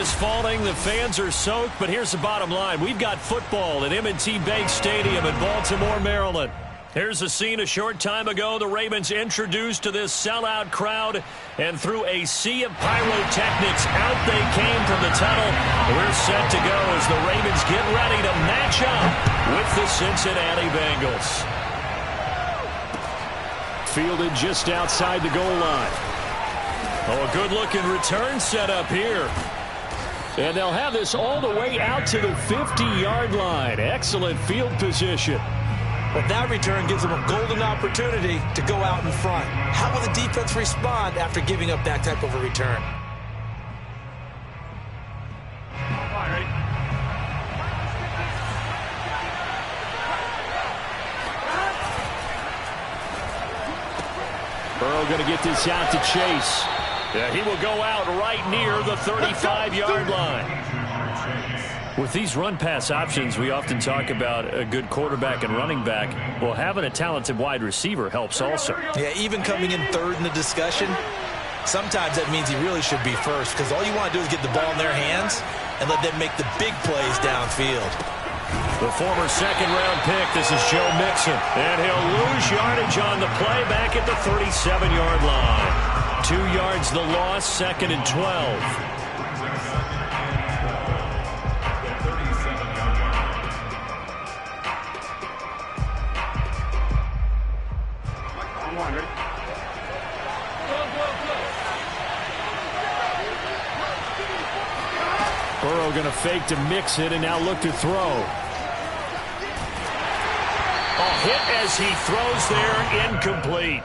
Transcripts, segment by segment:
is falling. The fans are soaked. But here's the bottom line. We've got football at M&T Bank Stadium in Baltimore, Maryland. Here's a scene a short time ago. The Ravens introduced to this sellout crowd, and through a sea of pyrotechnics, out they came from the tunnel. We're set to go as the Ravens get ready to match up with the Cincinnati Bengals. Fielded just outside the goal line. Oh, a good-looking return set up here. And they'll have this all the way out to the 50-yard line. Excellent field position. But that return gives them a golden opportunity to go out in front. How will the defense respond after giving up that type of a return? Burrow going to get this out to Chase. Yeah, he will go out right near the 35-yard line. With these run-pass options, we often talk about a good quarterback and running back. Well, having a talented wide receiver helps also. Yeah, even coming in third in the discussion, sometimes that means he really should be first, because all you want to do is get the ball in their hands and let them make the big plays downfield. The former second-round pick, this is Joe Mixon. And he'll lose yardage on the play back at the 37-yard line. 2 yards the loss, 2nd and 12. Burrow going to fake to mix it and now look to throw. A hit as he throws there, incomplete.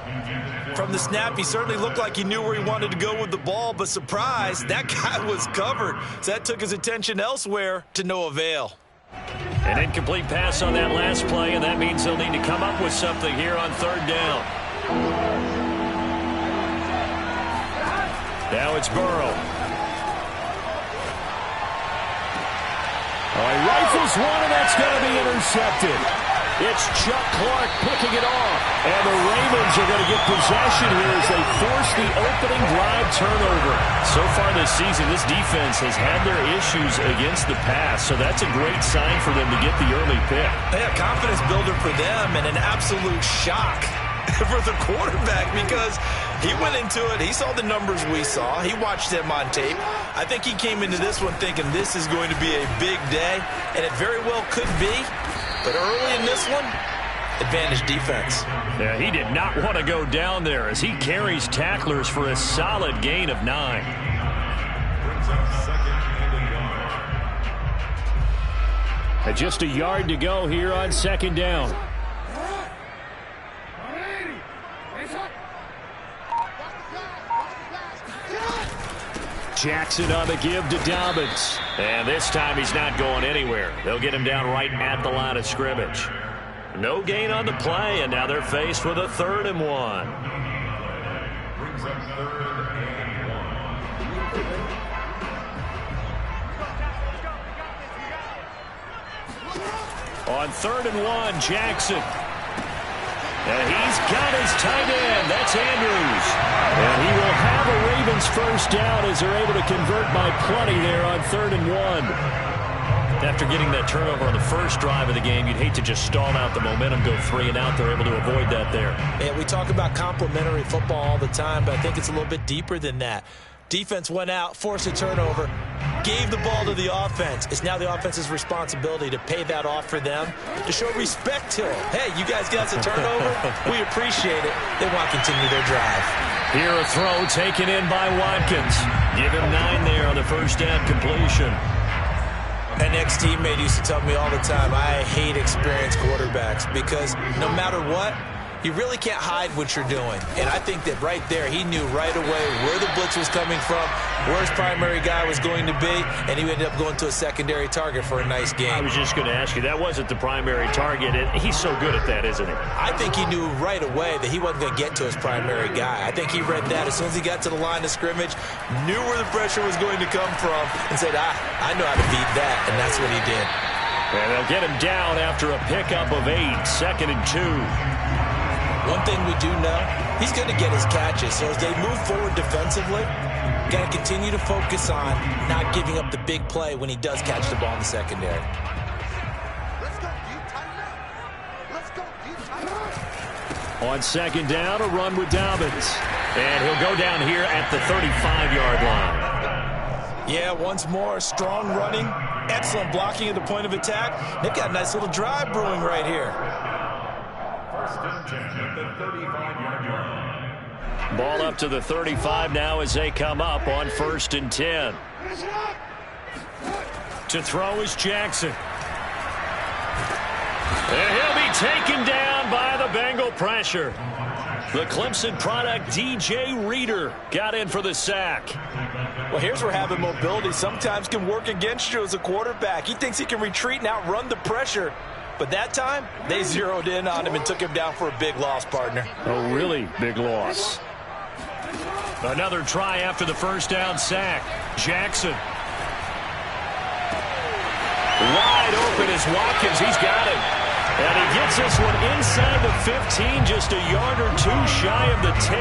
From the snap, he certainly looked like he knew where he wanted to go with the ball, but surprise, that guy was covered. So that took his attention elsewhere to no avail. An incomplete pass on that last play, and that means they'll need to come up with something here on 3rd down. Now it's Burrow. Oh, he rifles one, and that's going to be intercepted. It's Chuck Clark picking it off. And the Ravens are going to get possession here as they force the opening drive turnover. So far this season, this defense has had their issues against the pass, so that's a great sign for them to get the early pick. Yeah, confidence builder for them and an absolute shock for the quarterback, because he went into it, he saw the numbers we saw, he watched them on tape. I think he came into this one thinking this is going to be a big day, and it very well could be. But early in this one, advantage defense. Yeah, he did not want to go down there as he carries tacklers for a solid gain of 9. Just a yard to go here on 2nd down. Jackson on the give to Dobbins. And this time he's not going anywhere. They'll get him down right at the line of scrimmage. No gain on the play, and now they're faced with a 3rd and 1. On 3rd and 1, Jackson. And he's got his tight end. That's Andrews. And he will have a Ravens first down as they're able to convert by plenty there on 3rd and 1. After getting that turnover on the first drive of the game, you'd hate to just stall out the momentum, go 3 and out. They're able to avoid that there. Yeah, we talk about complementary football all the time, but I think it's a little bit deeper than that. Defense went out, forced a turnover, gave the ball to the offense. It's now the offense's responsibility to pay that off for them, to show respect to them. Hey, you guys got us a turnover? We appreciate it. They want to continue their drive. Here a throw taken in by Watkins. Give him 9 there on the first down completion. An ex-teammate used to tell me all the time, I hate experienced quarterbacks because no matter what, you really can't hide what you're doing. And I think that right there, he knew right away where the blitz was coming from, where his primary guy was going to be, and he ended up going to a secondary target for a nice game. I was just going to ask you, that wasn't the primary target, and he's so good at that, isn't he? I think he knew right away that he wasn't going to get to his primary guy. I think he read that as soon as he got to the line of scrimmage, knew where the pressure was going to come from, and said, I know how to beat that, and that's what he did. And they'll get him down after a pickup of 8, 2nd and 2. One thing we do know, he's going to get his catches. So as they move forward defensively, Got to continue to focus on not giving up the big play when he does catch the ball in the secondary. On second down, a run with Dobbins. And he'll go down here at the 35-yard line. Yeah, once more, strong running, excellent blocking at the point of attack. They've got a nice little drive brewing right here. First and 10 at the 35-yard line. Ball up to the 35 now as they come up on 1st and 10. To throw is Jackson. And he'll be taken down by the Bengal pressure. The Clemson product, DJ Reader, got in for the sack. Well, here's where having mobility sometimes can work against you as a quarterback. He thinks he can retreat and outrun the pressure. But that time, they zeroed in on him and took him down for a big loss, partner. A really big loss. Another try after the first down sack. Jackson. Wide open is Watkins. He's got him. And he gets this one inside the 15, just a yard or two shy of the 10.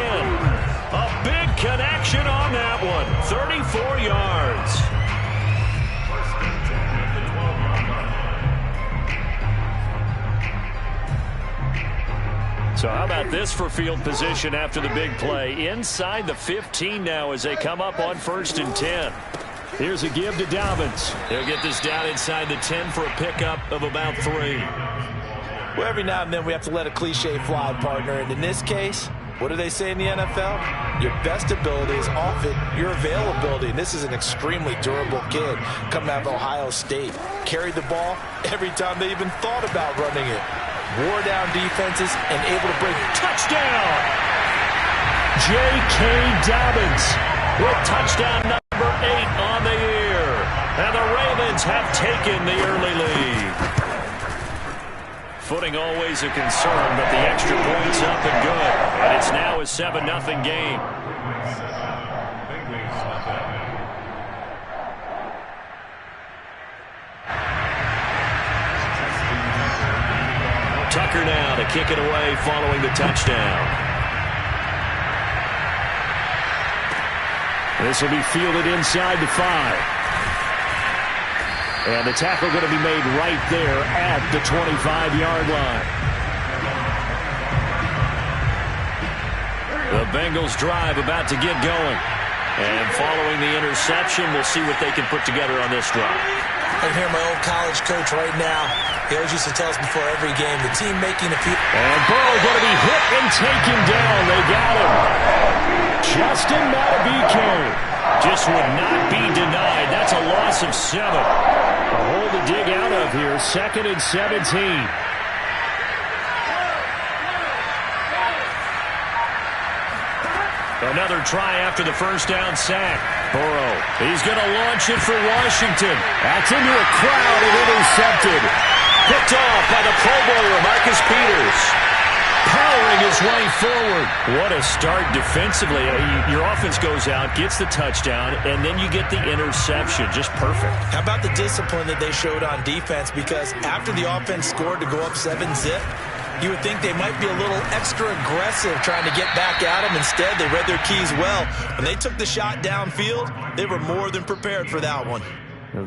A big connection on that one. 34 yards. First and 10 at the 12-yard line. So how about this for field position after the big play? Inside the 15 now as they come up on 1st and 10. Here's a give to Dobbins. He'll get this down inside the 10 for a pickup of about 3. Well, every now and then we have to let a cliche fly, partner. And in this case, what do they say in the NFL? Your best ability is often your availability. And this is an extremely durable kid coming out of Ohio State. Carried the ball every time they even thought about running it. Wore down defenses and able to break. Touchdown! J.K. Dobbins with touchdown number 8 on the year. And the Ravens have taken the early lead. Footing always a concern, but the extra point's up and good. And it's now a 7-0 game. Tucker now to kick it away following the touchdown. This will be fielded inside the 5. And the tackle going to be made right there at the 25-yard line. The Bengals drive about to get going. And following the interception, we'll see what they can put together on this drive. I can hear my old college coach right now. He always used to tell us before every game, the team making a few... And Burrow going to be hit and taken down. They got him. Justin Matabike just would not be denied. That's a loss of 7. A hole to dig out of here. 2nd and 17. Another try after the first down sack. Burrow, he's going to launch it for Washington. That's into a crowd and intercepted. Picked off by the Pro Bowler, Marcus Peters. Powering his way forward. What a start defensively. Your offense goes out, gets the touchdown, and then you get the interception. Just perfect. How about the discipline that they showed on defense? Because after the offense scored to go up 7-zip, you would think they might be a little extra aggressive trying to get back at them. Instead, they read their keys well. When they took the shot downfield, they were more than prepared for that one.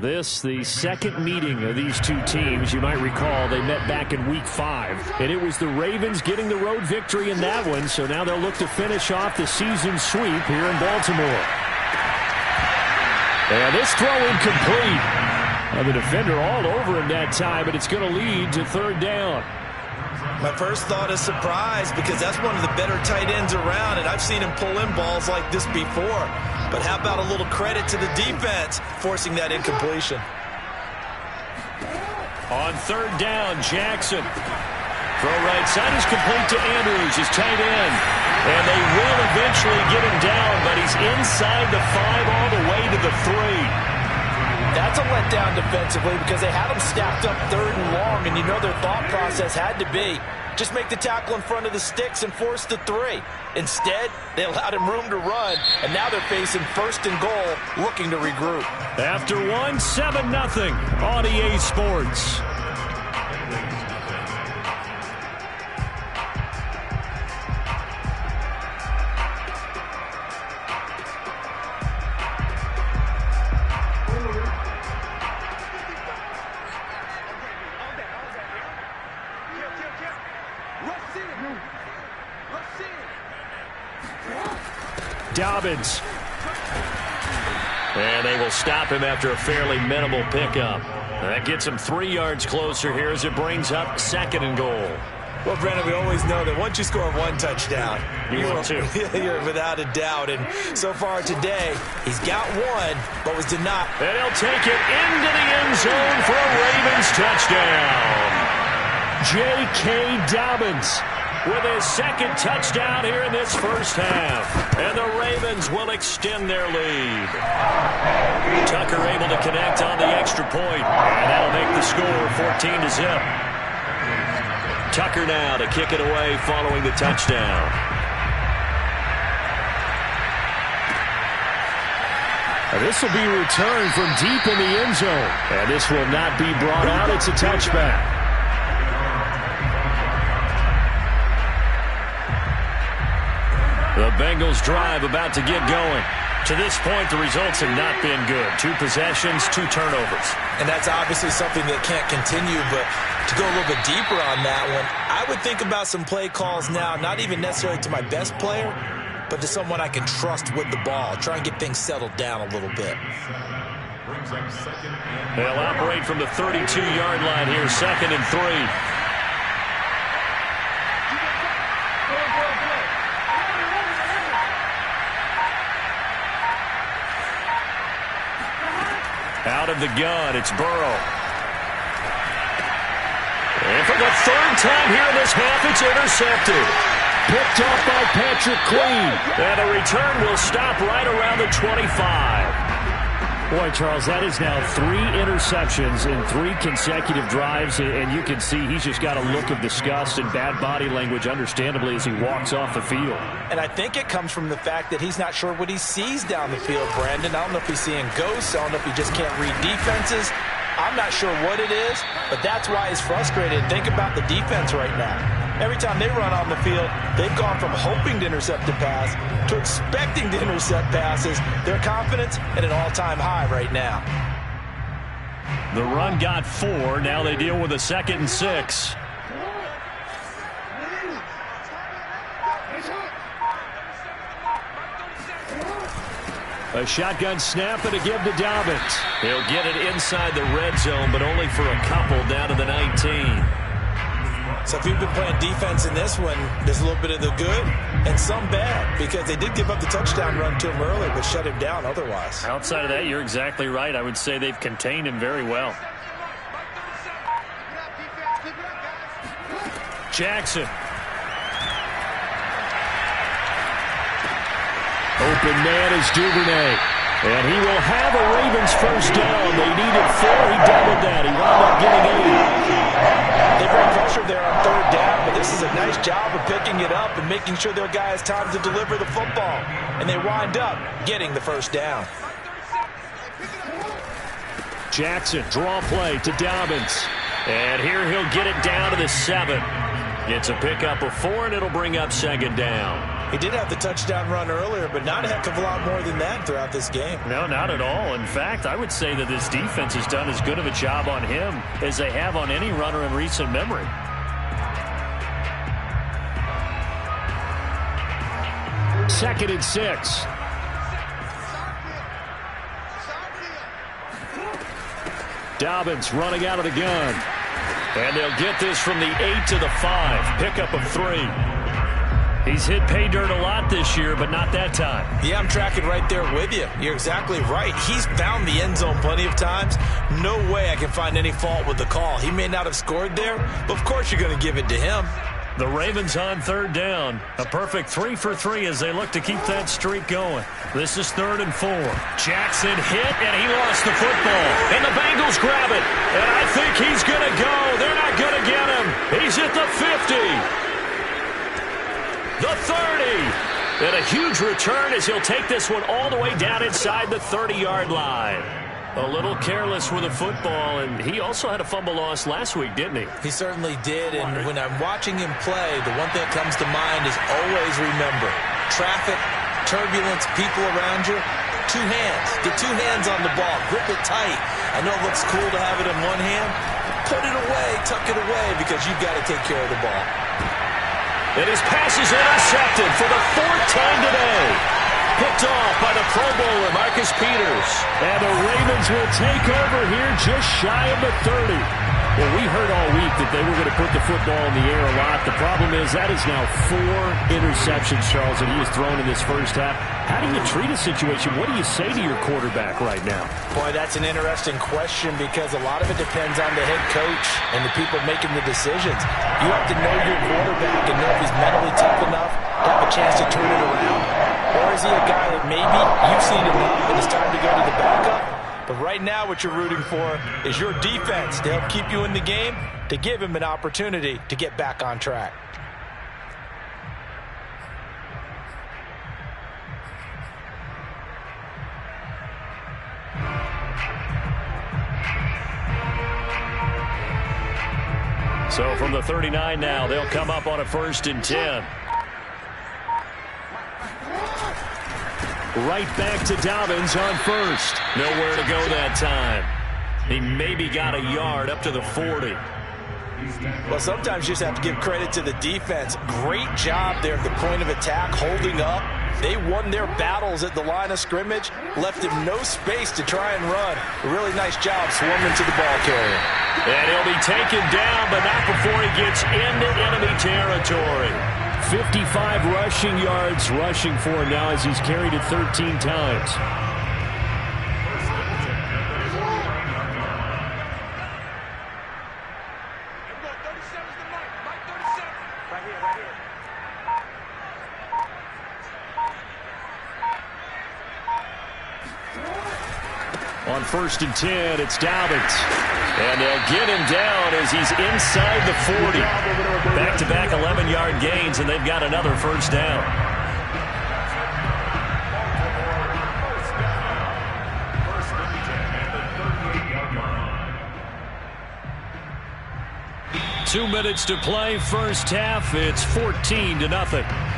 This, the second meeting of these two teams. You might recall they met back in Week 5, and it was the Ravens getting the road victory in that one, so now they'll look to finish off the season sweep here in Baltimore. And this throw incomplete. And the defender all over him that time, but it's going to lead to 3rd down. My first thought is surprise, because that's one of the better tight ends around, and I've seen him pull in balls like this before. But how about a little credit to the defense forcing that incompletion? On 3rd down, Jackson. Throw right side is complete to Andrews, his tight end. And they will eventually get him down, but he's inside the 5 all the way to the 3. That's a letdown defensively because they had him stacked up 3rd and long, and you know their thought process had to be just make the tackle in front of the sticks and force the 3. Instead, they allowed him room to run, and now they're facing 1st and goal, looking to regroup. After 7-0 on EA Sports. Dobbins. And they will stop him after a fairly minimal pickup. That gets him 3 yards closer here as it brings up 2nd and goal. Well, Brandon, we always know that once you score 1 touchdown, you're without a doubt. And so far today, he's got 1, but was denied. And he'll take it into the end zone for a Ravens touchdown. J.K. Dobbins with his 2nd touchdown here in this first half. And the Ravens will extend their lead. Tucker able to connect on the extra point. And that'll make the score 14-0. Tucker now to kick it away following the touchdown. This will be returned from deep in the end zone. And this will not be brought out. It's a touchback. The Bengals drive about to get going. To this point, the results have not been good. 2 possessions, 2 turnovers. And that's obviously something that can't continue, but to go a little bit deeper on that one, I would think about some play calls now, not even necessarily to my best player, but to someone I can trust with the ball. Try and get things settled down a little bit. They'll operate from the 32-yard line here, 2nd and 3. Out of the gun, it's Burrow. And for the 3rd time here in this half, it's intercepted. Picked off by Patrick Queen. And a return will stop right around the 25. Boy, Charles, that is now 3 interceptions in 3 consecutive drives, and you can see he's just got a look of disgust and bad body language, understandably, as he walks off the field. And I think it comes from the fact that he's not sure what he sees down the field, Brandon. I don't know if he's seeing ghosts. I don't know if he just can't read defenses. I'm not sure what it is, but that's why he's frustrated. Think about the defense right now. Every time they run on the field, they've gone from hoping to intercept a pass to expecting to intercept passes. Their confidence at an all-time high right now. The run got 4. Now they deal with a 2nd and 6. A shotgun snap and a give to Dobbins. He'll get it inside the red zone, but only for a couple down to the 19. So if you've been playing defense in this one, there's a little bit of the good and some bad, because they did give up the touchdown run to him early, but shut him down otherwise. Outside of that, you're exactly right. I would say they've contained him very well. Jackson. Open man is Duvernay. And he will have a Ravens first down. They needed 4. He doubled that. He wound up getting 8. They bring pressure there on 3rd down, but this is a nice job of picking it up and making sure their guy has time to deliver the football. And they wind up getting the first down. Jackson, draw play to Dobbins. And here he'll get it down to the 7. Gets a pickup of 4, and it'll bring up 2nd down. He did have the touchdown run earlier, but not a heck of a lot more than that throughout this game. No, not at all. In fact, I would say that this defense has done as good of a job on him as they have on any runner in recent memory. Second and 6. Dobbins running out of the gun. And they'll get this from the 8 to the 5. Pickup of 3. He's hit pay dirt a lot this year, but not that time. Yeah, I'm tracking right there with you. You're exactly right. He's found the end zone plenty of times. No way I can find any fault with the call. He may not have scored there, but of course you're going to give it to him. The Ravens on 3rd down. A perfect 3 for 3 as they look to keep that streak going. This is 3rd and 4. Jackson hit, and he lost the football. And the Bengals grab it. And I think he's going to go. They're not going to get him. He's at the 50. The 30. And a huge return as he'll take this one all the way down inside the 30-yard line. A little careless with the football, and he also had a fumble loss last week, didn't he? He certainly did, and when I'm watching him play, the one thing that comes to mind is always remember, traffic, turbulence, people around you, 2 hands. Get 2 hands on the ball. Grip it tight. I know it looks cool to have it in one hand. Put it away, tuck it away, because you've got to take care of the ball. And his pass is intercepted for the 4th time today. picked off by the Pro Bowler, Marcus Peters. And the Ravens will take over here just shy of the 30. Well, we heard all week that they were going to put the football in the air a lot. The problem is that is now 4 interceptions, Charles, that he has thrown in this first half. How do you treat a situation? What do you say to your quarterback right now? Boy, that's an interesting question because a lot of it depends on the head coach and the people making the decisions. You have to know your quarterback and know if he's mentally tough enough to have a chance to turn it around. Or is he a guy that maybe you've seen enough and it's time to go to the backup? But right now what you're rooting for is your defense to help keep you in the game, to give him an opportunity to get back on track. So from the 39 now, they'll come up on a 1st and 10. Right back to Dobbins on 1st. Nowhere to go that time. He maybe got a yard up to the 40. Well, sometimes you just have to give credit to the defense. Great job there at the point of attack, holding up. They won their battles at the line of scrimmage, left him no space to try and run. A really nice job swarming to the ball carrier. And he'll be taken down, but not before he gets into enemy territory. 55 rushing yards rushing for him now as he's carried it 13 times. On 1st and 10, it's Dobbins. And they'll get him down as he's inside the 40. Back-to-back 11-yard gains, and they've got another 1st down. Two minutes to play, first half. It's 14-0.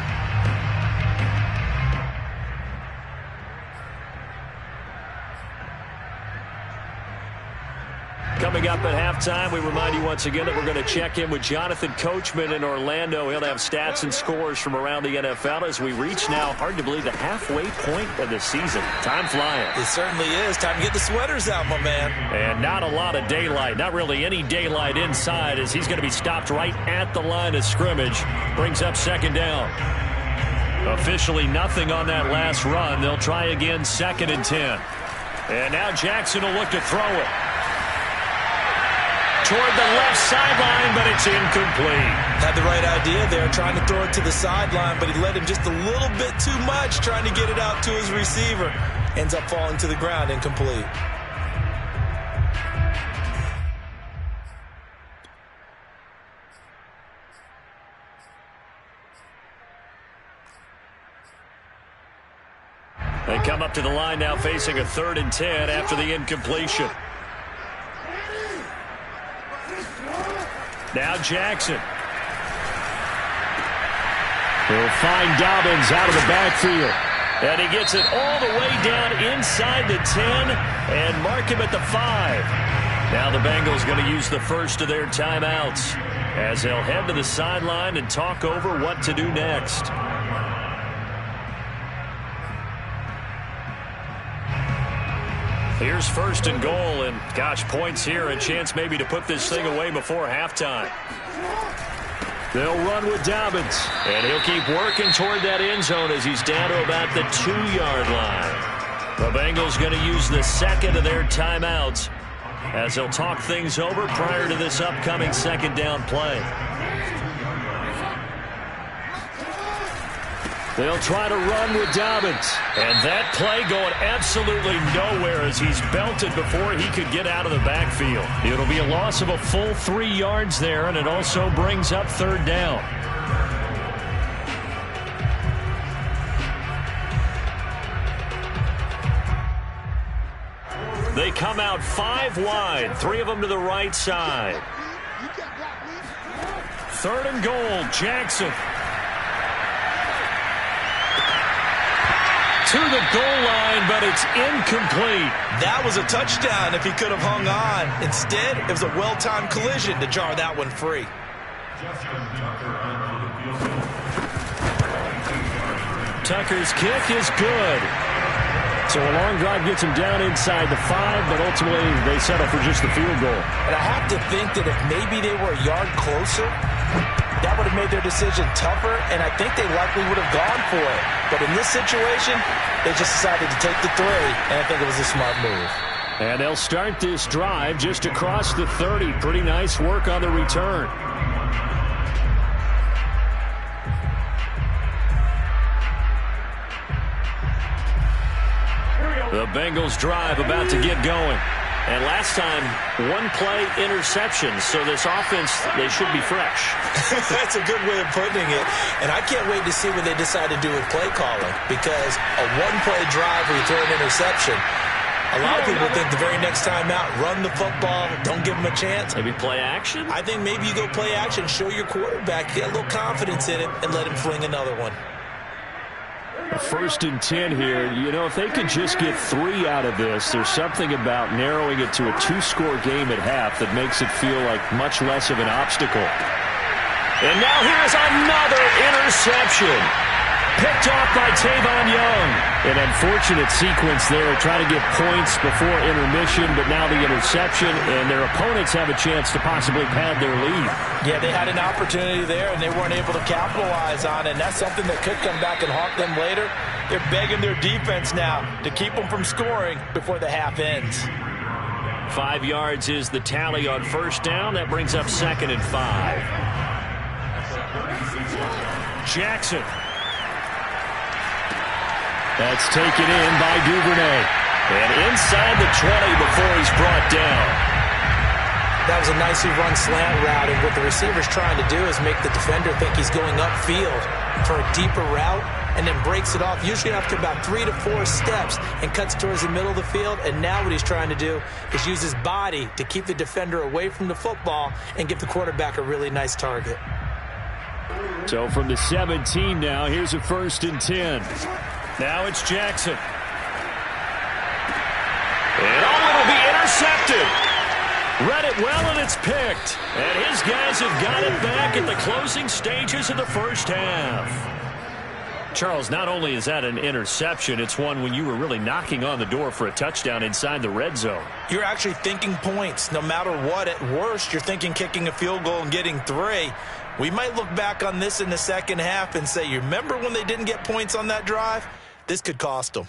Coming up at halftime, we remind you once again that we're going to check in with Jonathan Coachman in Orlando. He'll have stats and scores from around the NFL as we reach now, hard to believe, the halfway point of the season. Time flying. It certainly is. Time to get the sweaters out, my man. And not a lot of daylight, not really any daylight inside as he's going to be stopped right at the line of scrimmage. Brings up 2nd down. Officially nothing on that last run. They'll try again 2nd and 10. And now Jackson will look to throw it. Toward the left sideline, but it's incomplete. Had the right idea there, trying to throw it to the sideline, but he led him just a little bit too much, trying to get it out to his receiver. Ends up falling to the ground, incomplete. They come up to the line now facing a 3rd and 10 after the incompletion. Now Jackson. He'll find Dobbins out of the backfield. And he gets it all the way down inside the 10 and mark him at the 5. Now the Bengals going to use the first of their timeouts as they'll head to the sideline and talk over what to do next. Here's 1st and goal, and gosh, points here, a chance maybe to put this thing away before halftime. They'll run with Dobbins, and he'll keep working toward that end zone as he's down to about the 2-yard line. The Bengals going to use the 2nd of their timeouts as they'll talk things over prior to this upcoming 2nd down play. They'll try to run with Dobbins. And that play going absolutely nowhere as he's belted before he could get out of the backfield. It'll be a loss of a full 3 yards there, and it also brings up 3rd down. They come out 5 wide, 3 of them to the right side. 3rd and goal, Jackson. To the goal line, but it's incomplete. That was a touchdown if he could have hung on. Instead, it was a well-timed collision to jar that one free. Tucker's kick is good. So a long drive gets them down inside the 5, but ultimately they settle for just the field goal. And I have to think that if maybe they were a yard closer, that would have made their decision tougher, and I think they likely would have gone for it. But in this situation, they just decided to take the 3, and I think it was a smart move. And they'll start this drive just across the 30. Pretty nice work on the return. The Bengals drive about to get going. And last time, one-play interception. So this offense, they should be fresh. That's a good way of putting it. And I can't wait to see what they decide to do with play calling. Because a one-play drive where you throw an interception, a lot of people think the very next time out, run the football, don't give them a chance. Maybe play action? I think maybe you go play action, show your quarterback, get a little confidence in him, and let him fling another one. 1st and 10 here. You know, if they could just get 3 out of this, there's something about narrowing it to a 2-score game at half that makes it feel like much less of an obstacle. And now here's another interception. Picked off by Tavon Young. An unfortunate sequence there, trying to get points before intermission, but now the interception, and their opponents have a chance to possibly pad their lead. Yeah, they had an opportunity there, and they weren't able to capitalize on it, and that's something that could come back and haunt them later. They're begging their defense now to keep them from scoring before the half ends. 5 yards is the tally on 1st down. That brings up 2nd and 5. Jackson. That's taken in by Duvernay. And inside the 20 before he's brought down. That was a nicely run slant route, and what the receiver's trying to do is make the defender think he's going upfield for a deeper route, and then breaks it off, usually after about 3 to 4 steps, and cuts towards the middle of the field. And now what he's trying to do is use his body to keep the defender away from the football and give the quarterback a really nice target. So from the 17 now, here's a 1st and 10. Now it's Jackson. And it'll be intercepted. Read it well, and it's picked. And his guys have got it back at the closing stages of the 1st half. Charles, not only is that an interception, it's one when you were really knocking on the door for a touchdown inside the red zone. You're actually thinking points. No matter what, at worst, you're thinking kicking a field goal and getting 3. We might look back on this in the 2nd half and say, you remember when they didn't get points on that drive? This could cost them.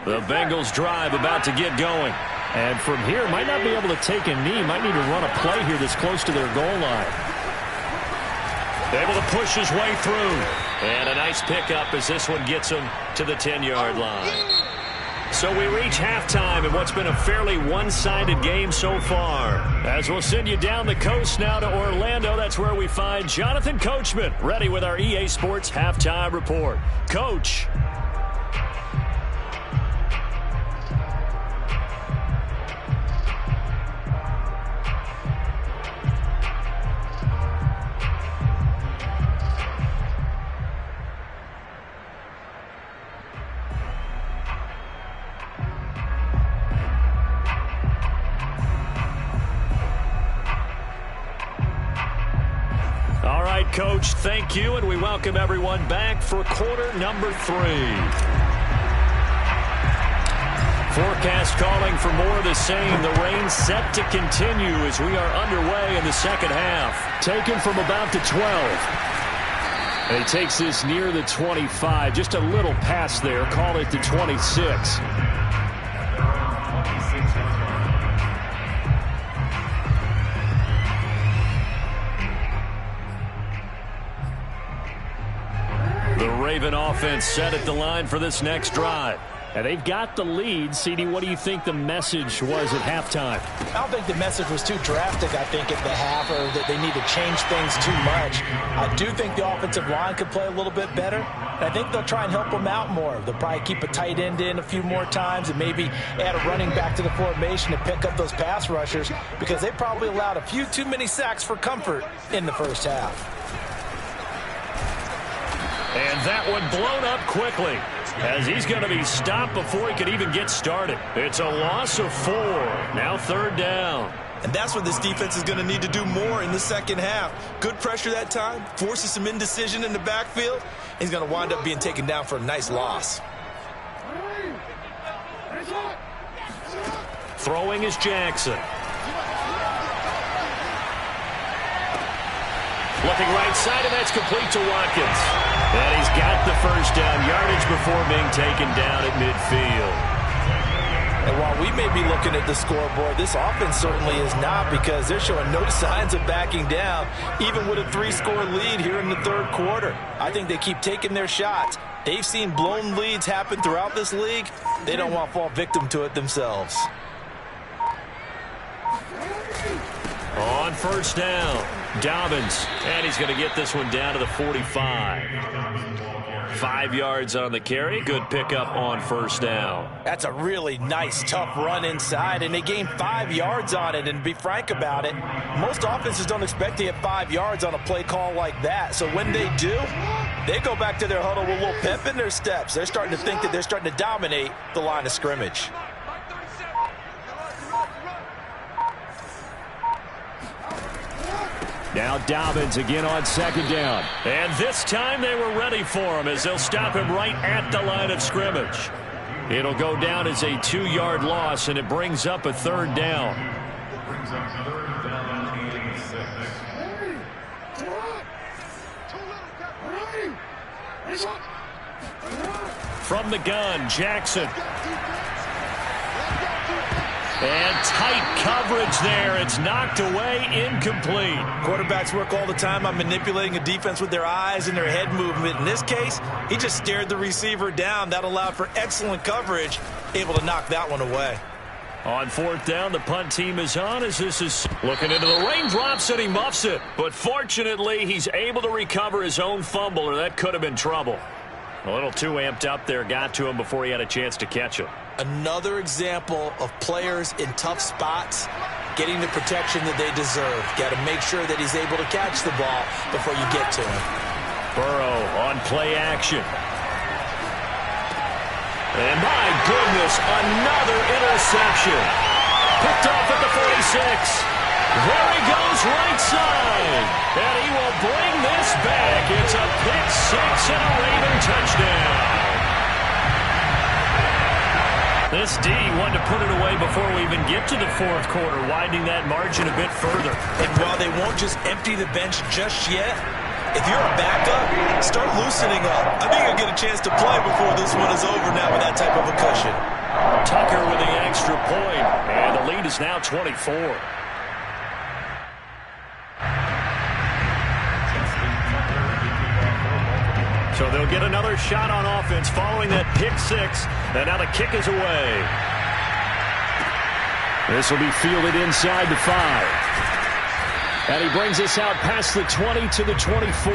The Bengals drive about to get going. And from here, might not be able to take a knee. Might need to run a play here this close to their goal line. Able to push his way through. And a nice pickup as this one gets him to the 10-yard line. So we reach halftime in what's been a fairly one-sided game so far. As we'll send you down the coast now to Orlando, that's where we find Jonathan Coachman, ready with our EA Sports Halftime Report. Coach. Coach, thank you, and we welcome everyone back for quarter number 3. Forecast calling for more of the same. The rain set to continue as we are underway in the 2nd half. Taken from about the 12. And he takes this near the 25. Just a little pass there. Call it the 26. Raven offense set at the line for this next drive. And they've got the lead. CD, what do you think the message was at halftime? I don't think the message was too drastic, I think, at the half, or that they need to change things too much. I do think the offensive line could play a little bit better. And I think they'll try and help them out more. They'll probably keep a tight end in a few more times and maybe add a running back to the formation to pick up those pass rushers, because they probably allowed a few too many sacks for comfort in the 1st half. And that one blown up quickly as he's going to be stopped before he could even get started. It's a loss of 4. Now 3rd down. And that's what this defense is going to need to do more in the second half. Good pressure that time, forces some indecision in the backfield. He's going to wind up being taken down for a nice loss. Throwing is Jackson. Looking right side, and that's complete to Watkins. And he's got the first down, yardage before being taken down at midfield. And while we may be looking at the scoreboard, this offense certainly is not, because they're showing no signs of backing down, even with a 3-score lead here in the third quarter. I think they keep taking their shots. They've seen blown leads happen throughout this league. They don't want to fall victim to it themselves. On first down, Dobbins, and he's going to get this one down to the 45. 5 yards on the carry. Good pickup on first down. That's a really nice, tough run inside, and they gained 5 yards on it. And to be frank about it, most offenses don't expect to get 5 yards on a play call like that. So when they do, they go back to their huddle with a little pep in their steps. They're starting to think that they're starting to dominate the line of scrimmage. Now Dobbins again on second down. And this time they were ready for him, as they'll stop him right at the line of scrimmage. It'll go down as a 2-yard loss, and it brings up a third down. Brings up third down and 6. From the gun, Jackson. And tight coverage there. It's knocked away, incomplete. Quarterbacks work all the time on manipulating a defense with their eyes and their head movement. In this case, he just stared the receiver down. That allowed for excellent coverage, able to knock that one away. On fourth down, the punt team is on as this is looking into the raindrops, and he muffs it. But fortunately, he's able to recover his own fumble, or that could have been trouble. A little too amped up there, got to him before he had a chance to catch it. Another example of players in tough spots getting the protection that they deserve. Got to make sure that he's able to catch the ball before you get to him. Burrow on play action. And my goodness, another interception. Picked off at the 46. There he goes right side. And he will bring this back. It's a pick six and a Raven touchdown. This D wanted to put it away before we even get to the fourth quarter, widening that margin a bit further. And while they won't just empty the bench just yet, if you're a backup, start loosening up. I think you'll get a chance to play before this one is over now with that type of a cushion. Tucker with the extra point, and the lead is now 24. So they'll get another shot on offense following that pick six. And now the kick is away. This will be fielded inside the 5. And he brings us out past the 20 to the 24.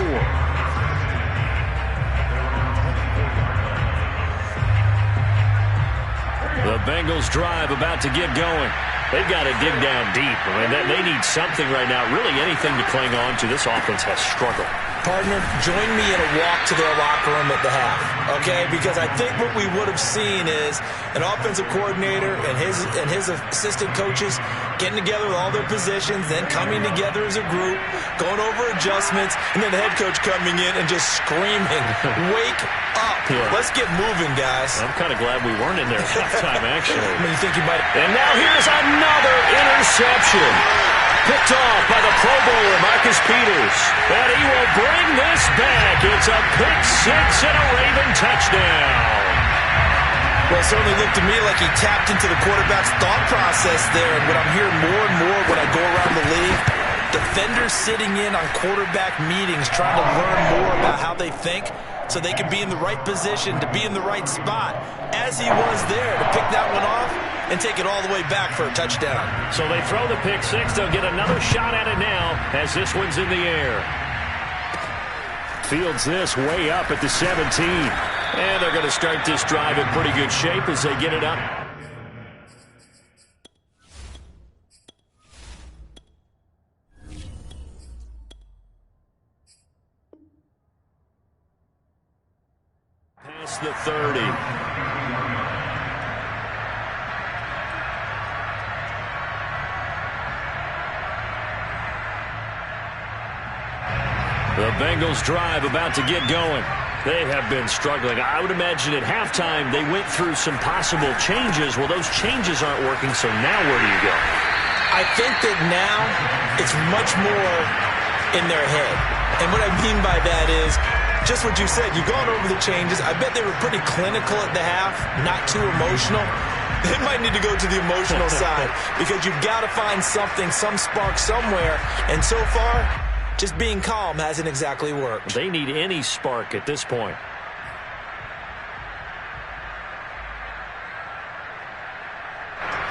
The Bengals drive about to get going. They've got to dig down deep. I mean, they need something right now, really anything to cling on to. This offense has struggled. Partner, join me in a walk to their locker room at the half, okay? Because I think what we would have seen is an offensive coordinator and his assistant coaches getting together with all their positions, then coming together as a group, going over adjustments, and then the head coach coming in and just screaming, "Wake up! Yeah. Let's get moving, guys." I'm kind of glad we weren't in there at halftime, actually. I mean, you think you might? And now here's another interception. Picked off by the Pro Bowler, Marcus Peters. And he will bring this back. It's a pick six and a Raven touchdown. Well, it certainly looked to me like he tapped into the quarterback's thought process there. And what I'm hearing more and more when I go around the league, defenders sitting in on quarterback meetings trying to learn more about how they think so they can be in the right position, to be in the right spot, as he was there to pick that one off and take it all the way back for a touchdown. So they throw the pick six. They'll get another shot at it now as this one's in the air. Fields this way up at the 17. And they're going to start this drive in pretty good shape as they get it up. Past the 30. Bengals drive about to get going. They have been struggling. I would imagine at halftime they went through some possible changes. Well, those changes aren't working, so now where do you go? I think that now it's much more in their head. And what I mean by that is just what you said. You've gone over the changes. I bet they were pretty clinical at the half, not too emotional. They might need to go to the emotional side because you've got to find something, some spark somewhere. And so far, just being calm hasn't exactly worked. They need any spark at this point.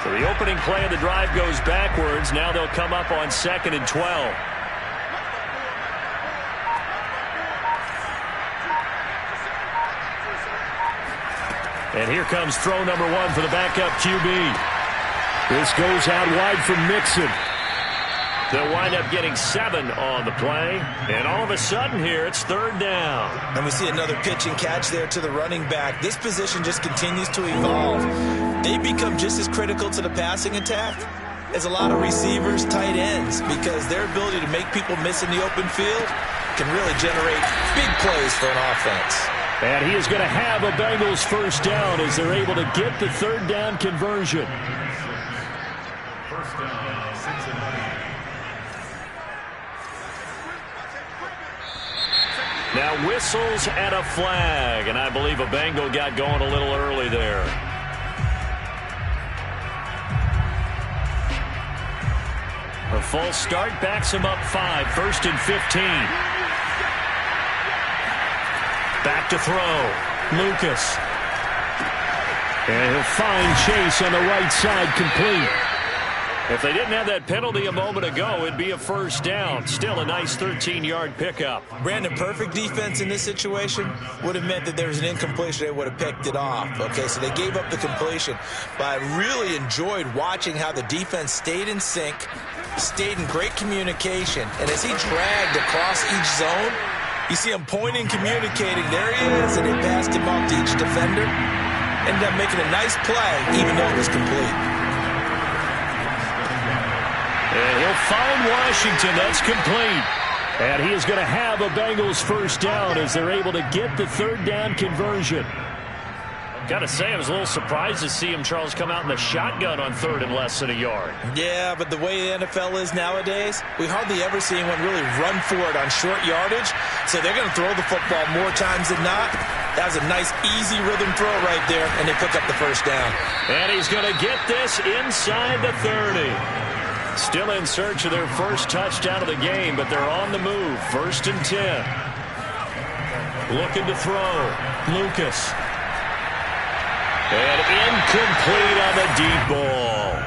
So the opening play of the drive goes backwards. Now they'll come up on 2nd and 12. And here comes throw number 1 for the backup QB. This goes out wide from Mixon. They'll wind up getting 7 on the play. And all of a sudden here, it's 3rd down. And we see another pitch and catch there to the running back. This position just continues to evolve. They become just as critical to the passing attack as a lot of receivers, tight ends, because their ability to make people miss in the open field can really generate big plays for an offense. And he is going to have a Bengals first down as they're able to get the 3rd down conversion. First down, Cincinnati. Now whistles and a flag, and I believe a Bengal got going a little early there. A false start backs him up 5, 1st and 15. Back to throw. Lucas. And he'll find Chase on the right side, complete. If they didn't have that penalty a moment ago, it'd be a first down. Still a nice 13-yard pickup. Brandon, perfect defense in this situation would have meant that there was an incompletion. They would have picked it off. Okay, so they gave up the completion. But I really enjoyed watching how the defense stayed in sync, stayed in great communication. And as he dragged across each zone, you see him pointing, communicating. There he is, and they passed him off to each defender. Ended up making a nice play, even though it was complete. And he'll find Washington. That's complete. And he is going to have a Bengals first down as they're able to get the 3rd down conversion. Got to say, I was a little surprised to see him, Charles, come out in the shotgun on 3rd and less than a yard. Yeah, but the way the NFL is nowadays, we hardly ever see anyone really run for it on short yardage. So they're going to throw the football more times than not. That was a nice, easy rhythm throw right there, and they pick up the first down. And he's going to get this inside the 30. Still in search of their first touchdown of the game, but they're on the move. 1st and 10. Looking to throw. Lucas. And incomplete on the deep ball.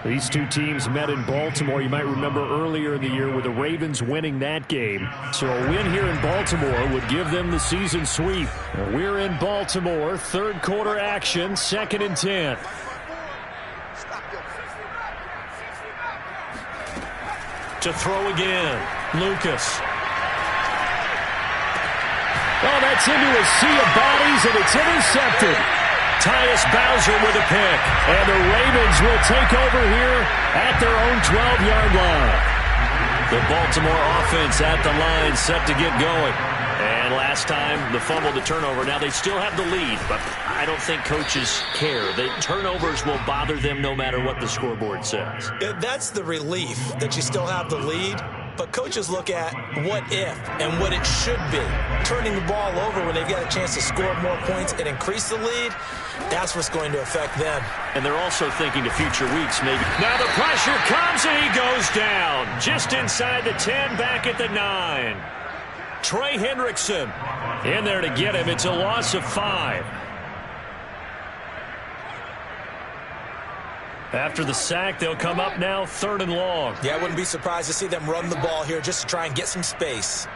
These two teams met in Baltimore. You might remember earlier in the year with the Ravens winning that game. So a win here in Baltimore would give them the season sweep. We're in Baltimore. 3rd quarter action. 2nd and 10. To throw again. Lucas. Oh, that's into a sea of bodies, and it's intercepted. Tyus Bowser with a pick. And the Ravens will take over here at their own 12-yard line. The Baltimore offense at the line set to get going. And last time, the fumble, the turnover. Now they still have the lead, but I don't think coaches care. The turnovers will bother them no matter what the scoreboard says. That's the relief that you still have the lead. But coaches look at what if and what it should be. Turning the ball over when they've got a chance to score more points and increase the lead, that's what's going to affect them. And they're also thinking to future weeks maybe. Now the pressure comes and he goes down. Just inside the 10, back at the 9. Trey Hendrickson in there to get him. It's a loss of 5. After the sack, they'll come up now 3rd and long. Yeah, I wouldn't be surprised to see them run the ball here just to try and get some space.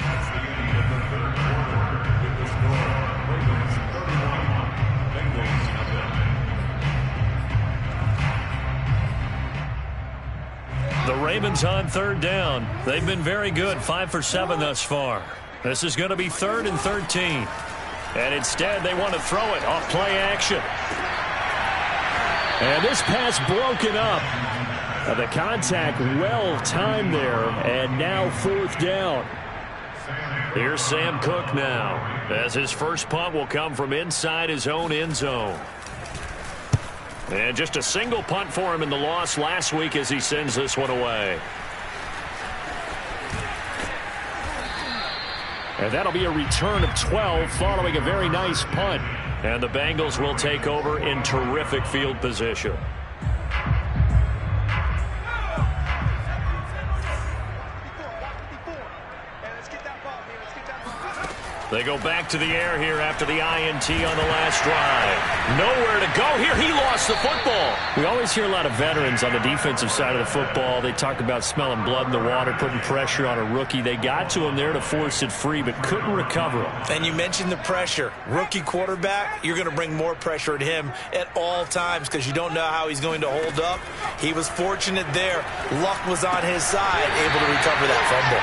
That's the end of the 3rd quarter with the score. Ravens 31, Bengals nothing. The Ravens on 3rd down. They've been very good, 5 for 7 thus far. This is going to be 3rd and 13. And instead, they want to throw it off play action. And this pass broken up. The contact well timed there, and now 4th down. Here's Sam Cook now, as his first punt will come from inside his own end zone. And just a single punt for him in the loss last week as he sends this one away. And that'll be a return of 12 following a very nice punt. And the Bengals will take over in terrific field position. They go back to the air here after the INT on the last drive. Nowhere to go here. He lost the football. We always hear a lot of veterans on the defensive side of the football. They talk about smelling blood in the water, putting pressure on a rookie. They got to him there to force it free, but couldn't recover him. And you mentioned the pressure. Rookie quarterback, you're going to bring more pressure at him at all times because you don't know how he's going to hold up. He was fortunate there. Luck was on his side, able to recover that fumble.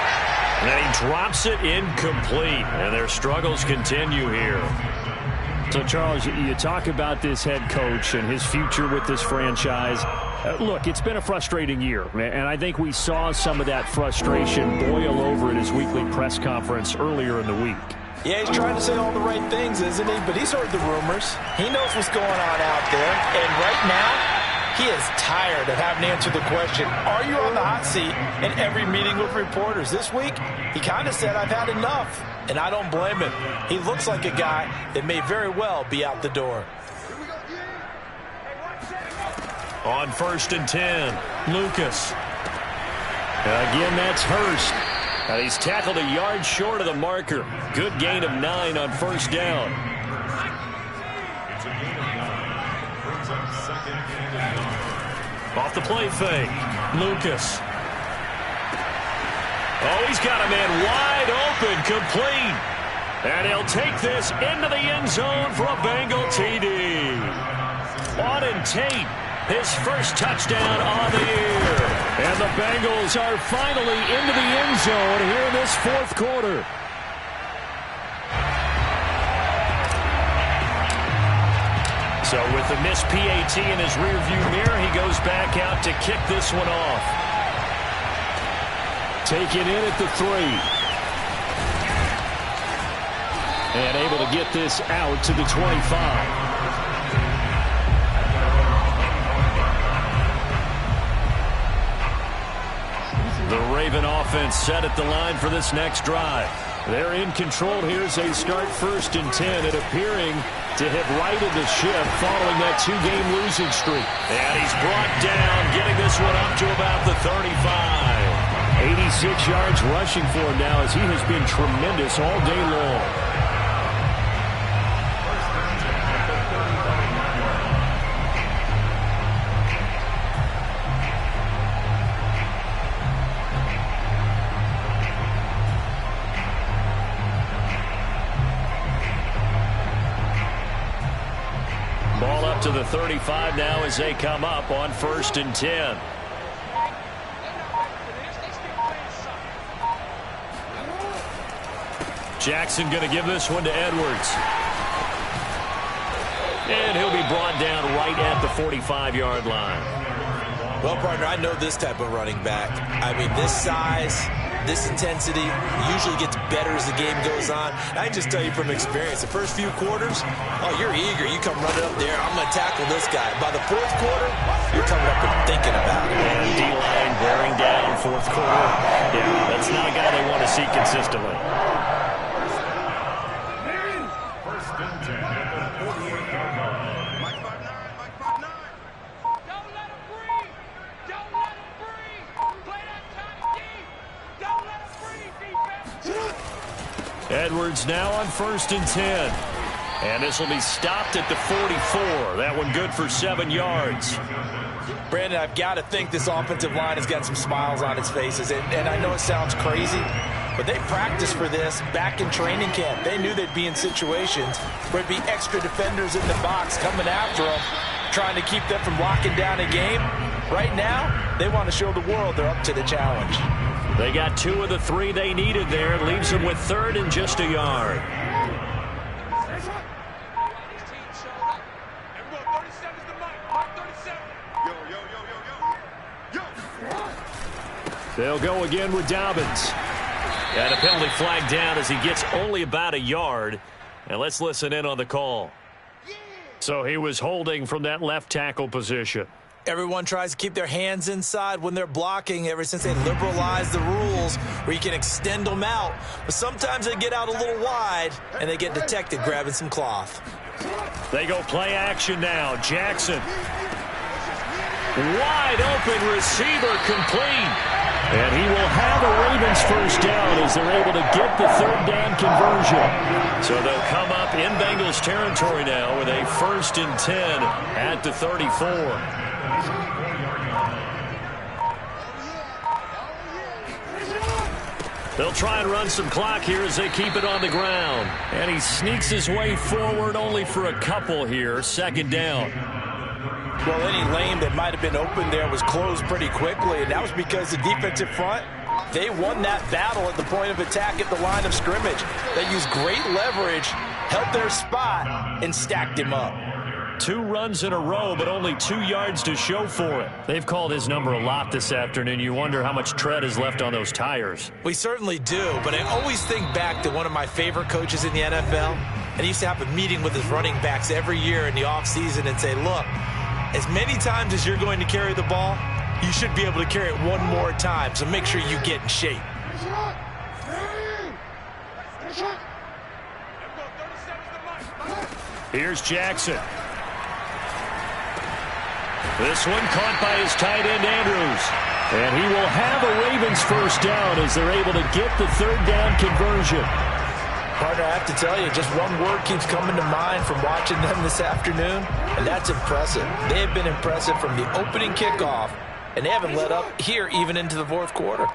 And he drops it incomplete, and their struggles continue here. So, Charles, you talk about this head coach and his future with this franchise. Look, it's been a frustrating year, and I think we saw some of that frustration boil over at his weekly press conference earlier in the week. Yeah, he's trying to say all the right things, isn't he? But he's heard the rumors. He knows what's going on out there. And right now, he is tired of having to answer the question, are you on the hot seat in every meeting with reporters? This week, he kind of said, I've had enough. And I don't blame him. He looks like a guy that may very well be out the door. On 1st and 10, Lucas. Again, that's Hurst. He's tackled a yard short of the marker. Good gain of 9 on 1st down. Off the play fake, Lucas. Oh, he's got a man wide open, complete. And he'll take this into the end zone for a Bengal TD. Auden Tate, his first touchdown on the year. And the Bengals are finally into the end zone here in this 4th quarter. So with the missed PAT in his rearview mirror, he goes back out to kick this one off. Taken in at the 3. And able to get this out to the 25. The Raven offense set at the line for this next drive. They're in control here as they start 1st and 10 and appearing to have righted the ship following that 2-game losing streak. And he's brought down, getting this one up to about the 35. 86 yards rushing for him now as he has been tremendous all day long. Ball up to the 35 now as they come up on 1st and 10. Jackson going to give this one to Edwards. And he'll be brought down right at the 45-yard line. Well, partner, I know this type of running back. I mean, this size, this intensity usually gets better as the game goes on. I can just tell you from experience, the first few quarters, oh, you're eager. You come running up there, I'm going to tackle this guy. By the 4th quarter, you're coming up and thinking about it. And D-line wearing down 4th quarter. Yeah, that's not a guy they want to see consistently. Edwards now on 1st and 10. And this will be stopped at the 44. That one good for 7 yards. Brandon, I've got to think this offensive line has got some smiles on its faces. And I know it sounds crazy, but they practiced for this back in training camp. They knew they'd be in situations where there'd be extra defenders in the box coming after them, trying to keep them from locking down a game. Right now, they want to show the world they're up to the challenge. They got 2 of the 3 they needed there. Leaves them with 3rd and just a yard. They'll go again with Dobbins. And a penalty flag down as he gets only about a yard. And let's listen in on the call. So he was holding from that left tackle position. Everyone tries to keep their hands inside when they're blocking ever since they liberalized the rules where you can extend them out. But sometimes they get out a little wide and they get detected grabbing some cloth. They go play action now. Jackson. Wide open receiver complete. And he will have a Ravens first down as they're able to get the third down conversion. So they'll come up in Bengals territory now with a 1st and 10 at the 34. They'll try and run some clock here as they keep it on the ground. And he sneaks his way forward only for a couple here. 2nd down. Well, any lane that might have been open there was closed pretty quickly, and that was because the defensive front, they won that battle at the point of attack at the line of scrimmage. They used great leverage, held their spot, and stacked him up. 2 runs in a row, but only 2 yards to show for it. They've called his number a lot this afternoon. You wonder how much tread is left on those tires. We certainly do, but I always think back to one of my favorite coaches in the NFL, and he used to have a meeting with his running backs every year in the offseason and say, look, as many times as you're going to carry the ball, you should be able to carry it one more time, so make sure you get in shape. Here's Jackson. This one caught by his tight end, Andrews. And he will have a Ravens first down as they're able to get the third down conversion. Partner, I have to tell you, just one word keeps coming to mind from watching them this afternoon, and that's impressive. They have been impressive from the opening kickoff, and they haven't let up here even into the 4th quarter.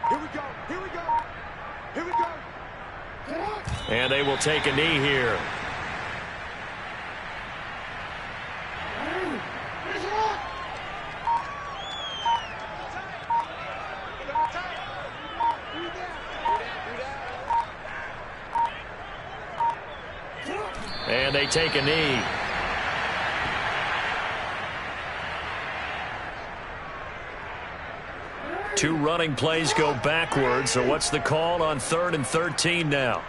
Here we go. Here we go. Here we go. And they will take a knee here. And they take a knee. Two running plays go backwards. So what's the call on 3rd and 13 now?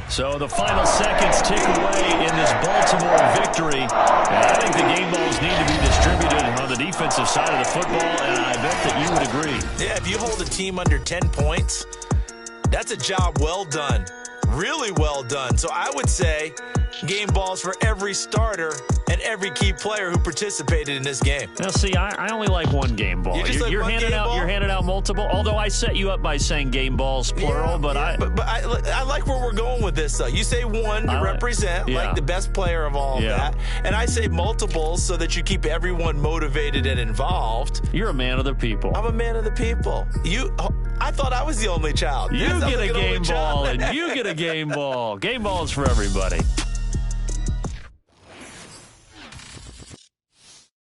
So the final seconds tick away in this Baltimore victory. And I think the game balls need to be distributed on the defensive side of the football, and I bet that you would agree. Yeah, if you hold a team under 10 points, that's a job well done. Really well done. So I would say game balls for every starter and every key player who participated in this game. Now, see, I only like one game ball. You're handing out multiple. Although I set you up by saying game balls plural, but I like where we're going with this. Though you say one to represent like the best player of all that, and I say multiples so that you keep everyone motivated and involved. You're a man of the people. I'm a man of the people. I thought I was the only child. You get a game ball, and you get a game ball. Game balls for everybody.